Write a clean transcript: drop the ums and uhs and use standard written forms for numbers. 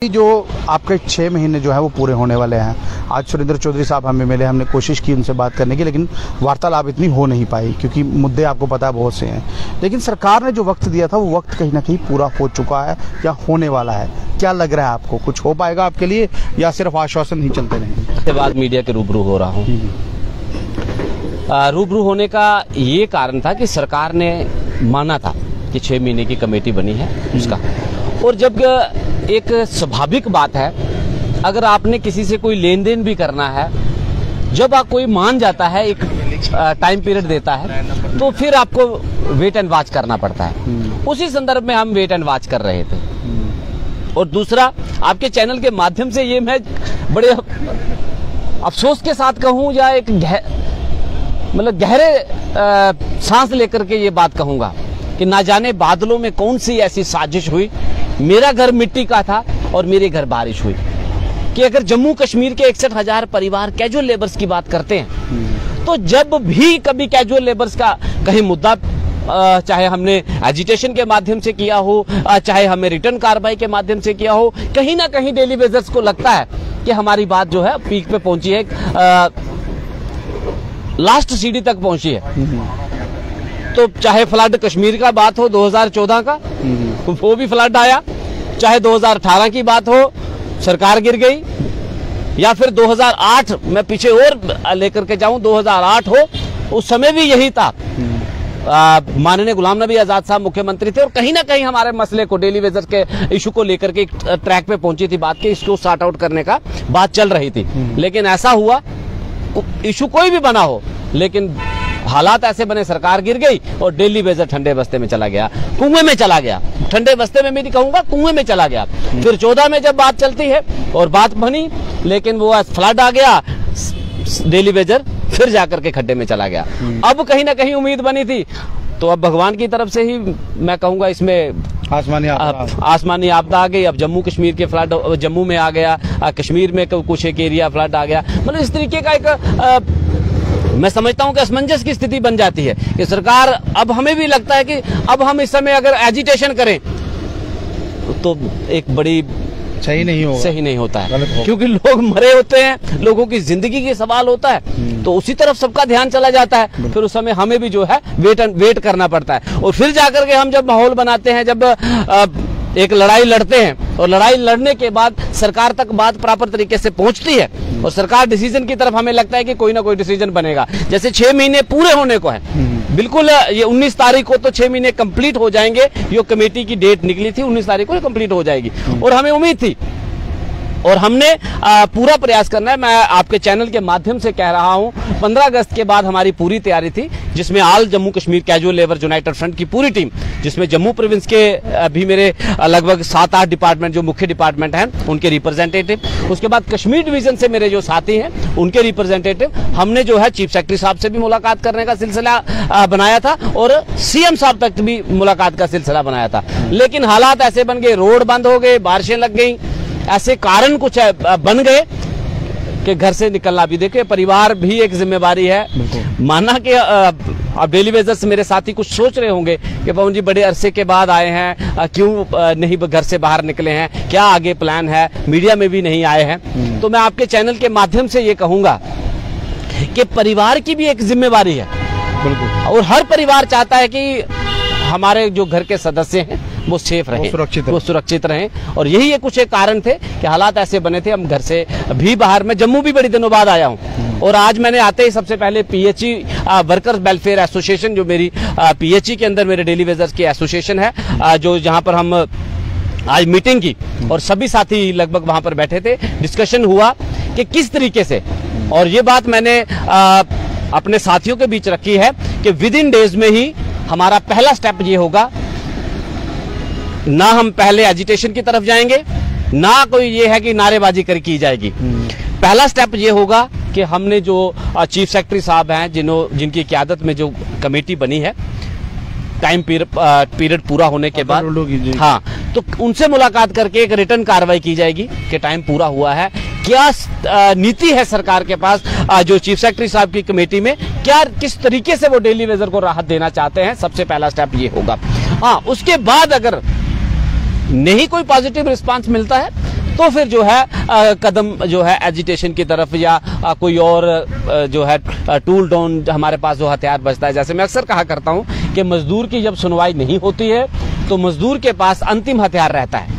जो आपके 6 महीने जो है वो पूरे होने वाले हैं। आज सुरेंद्र चौधरी साहब हमें मिले, हमने कोशिश की उनसे बात करने की, लेकिन वार्तालाप इतनी हो नहीं पाई क्योंकि मुद्दे आपको पता है बहुत से हैं। लेकिन सरकार ने जो वक्त दिया था वो वक्त कहीं ना कहीं पूरा हो चुका है या होने वाला है। क्या लग रहा है आपको, कुछ हो पाएगा आपके लिए या सिर्फ आश्वासन ही चलते रहेंगे? इसके बाद मीडिया के रूबरू हो रहा हूँ। रूबरू होने का ये कारण था कि सरकार ने माना था कि 6 महीने की कमेटी बनी है उसका, और जब एक स्वाभाविक बात है, अगर आपने किसी से कोई लेन देन भी करना है, जब आप कोई मान जाता है, एक टाइम पीरियड देता है, तो फिर आपको वेट एंड वॉच करना पड़ता है। उसी संदर्भ में हम वेट एंड वॉच कर रहे थे। और दूसरा, आपके चैनल के माध्यम से ये मैं बड़े अफसोस के साथ कहूं या एक गहरे सांस लेकर के ये बात कहूंगा कि ना जाने बादलों में कौन सी ऐसी साजिश हुई, मेरा घर मिट्टी का था और मेरे घर बारिश हुई, कि अगर जम्मू कश्मीर के 61,000 परिवार कैजुअल लेबर्स की बात करते हैं, तो जब भी कभी कैजुअल लेबर्स का कहीं मुद्दा, चाहे हमने एजिटेशन के माध्यम से किया हो, चाहे हमें रिटर्न कार्रवाई के माध्यम से किया हो, कहीं ना कहीं डेली वेजर्स को लगता है कि हमारी बात जो है पीक पे पहुंची है, लास्ट सीढ़ी तक पहुंची है। तो चाहे फ्लड कश्मीर का बात हो 2014 का, वो भी फ्लड आया, चाहे 2018 की बात हो, सरकार गिर गई, या फिर 2008 मैं पीछे और लेकर के जाऊं, 2008 हो, उस समय भी यही था। माननीय गुलाम नबी आजाद साहब मुख्यमंत्री थे और कहीं ना कहीं हमारे मसले को, डेली वेजर्स के इशू को लेकर के ट्रैक पे पहुंची थी बात, कि इसको सॉर्ट आउट करने का बात चल रही थी। लेकिन ऐसा हुआ, इशू कोई भी बना हो, लेकिन हालात ऐसे बने, सरकार गिर गई और डेली वेजर ठंडे बस्ते में चला गया, कुएं में चला गया। ठंडे बस्ते में भी कहूंगा, कुएं में चला गया। फिर 14 में जब बात चलती है और बात बनी, लेकिन वो फ्लड आ गया, डेली वेजर फिर जाकर के खड्डे में चला गया। अब कहीं ना कहीं उम्मीद बनी थी, तो अब भगवान की तरफ से ही मैं कहूंगा इसमें आसमानी आपदा आ गई। अब जम्मू कश्मीर के फ्लड जम्मू में आ गया, कश्मीर में कुछ एक एरिया फ्लड आ गया। मतलब इस तरीके का एक मैं समझता हूं कि असमंजस की स्थिति बन जाती है कि सरकार, अब हमें भी लगता है कि अब हम इस समय अगर एजिटेशन करें तो एक बड़ी सही नहीं होता है, क्योंकि लोग मरे होते हैं, लोगों की जिंदगी के सवाल होता है, तो उसी तरफ सबका ध्यान चला जाता है। फिर उस समय हमें भी जो है वेट करना पड़ता है। और फिर जाकर के हम जब माहौल बनाते हैं, जब एक लड़ाई लड़ते हैं, और लड़ाई लड़ने के बाद सरकार तक बात प्रॉपर तरीके से पहुंचती है और सरकार डिसीजन की तरफ, हमें लगता है कि कोई ना कोई डिसीजन बनेगा। जैसे 6 महीने पूरे होने को है, बिल्कुल ये 19 तारीख को तो 6 महीने कंप्लीट हो जाएंगे। ये कमेटी की डेट निकली थी, 19 तारीख को कंप्लीट हो जाएगी, और हमें उम्मीद थी और हमने पूरा प्रयास करना है। मैं आपके चैनल के माध्यम से कह रहा हूं, 15 अगस्त के बाद हमारी पूरी तैयारी थी, जिसमें all Jammu Kashmir casual labour United front की पूरी टीम, जिसमें जम्मू प्रोविंस के भी मेरे लगभग 7-8 डिपार्टमेंट, जो मुख्य डिपार्टमेंट हैं, उनके रिप्रेजेंटेटिव, उसके बाद कश्मीर डिवीजन से मेरे जो साथी हैं उनके रिप्रेजेंटेटिव, हमने जो है चीफ सेक्रेटरी साहब से भी मुलाकात करने का सिलसिला बनाया था और सीएम साहब तक भी मुलाकात का सिलसिला बनाया था। लेकिन हालात ऐसे बन गए, रोड बंद हो गए, बारिशें लग गई, ऐसे कारण कुछ बन गए कि घर से निकलना भी, देखिए परिवार भी एक जिम्मेवारी है। माना कि अब डेली वेजर्स मेरे साथी कुछ सोच रहे होंगे कि पवन जी बड़े अरसे के बाद आए हैं, क्यों नहीं घर से बाहर निकले हैं, क्या आगे प्लान है, मीडिया में भी नहीं आए हैं। तो मैं आपके चैनल के माध्यम से ये कहूंगा कि परिवार की भी एक जिम्मेवारी है, और हर परिवार चाहता है कि हमारे जो घर के सदस्य हैं वो सेफ रहें, वो सुरक्षित रहें। और यही ये कुछ एक कारण थे कि हालात ऐसे बने थे, हम घर से भी बाहर, मैं जम्मू भी बड़ी दिनों बाद आया हूं, और आज मैंने आते ही सबसे पहले पीएचई वर्कर्स वेलफेयर एसोसिएशन, जो मेरी पीएचई के अंदर मेरे डेली वेजर्स की एसोसिएशन है, जो जहां पर हम आज मीटिंग की और सभी साथी लगभग वहां पर बैठे थे, डिस्कशन हुआ कि किस तरीके से, और ये बात मैंने अपने साथियों के बीच रखी है कि विद इन डेज में ही हमारा पहला स्टेप ये होगा, ना हम पहले एजिटेशन की तरफ जाएंगे, ना कोई ये है कि नारेबाजी कर की जाएगी। पहला स्टेप ये होगा कि हमने जो चीफ सेक्रेटरी साहब हैं, जिनकी क़यादत में जो कमेटी बनी है, टाइम पीरियड पूरा होने के बाद, हाँ, तो उनसे मुलाकात करके एक रिटर्न कार्रवाई की जाएगी कि टाइम पूरा हुआ है, क्या नीति है सरकार के पास, जो चीफ सेक्रेटरी साहब की कमेटी में क्या, किस तरीके से वो डेली वेजर को राहत देना चाहते हैं। सबसे पहला स्टेप ये होगा। हाँ, उसके बाद अगर नहीं कोई पॉजिटिव रिस्पांस मिलता है तो फिर जो है कदम जो है एजिटेशन की तरफ या कोई और जो है टूल डाउन हमारे पास जो हथियार बचता है। जैसे मैं अक्सर कहा करता हूं कि मजदूर की जब सुनवाई नहीं होती है तो मजदूर के पास अंतिम हथियार रहता है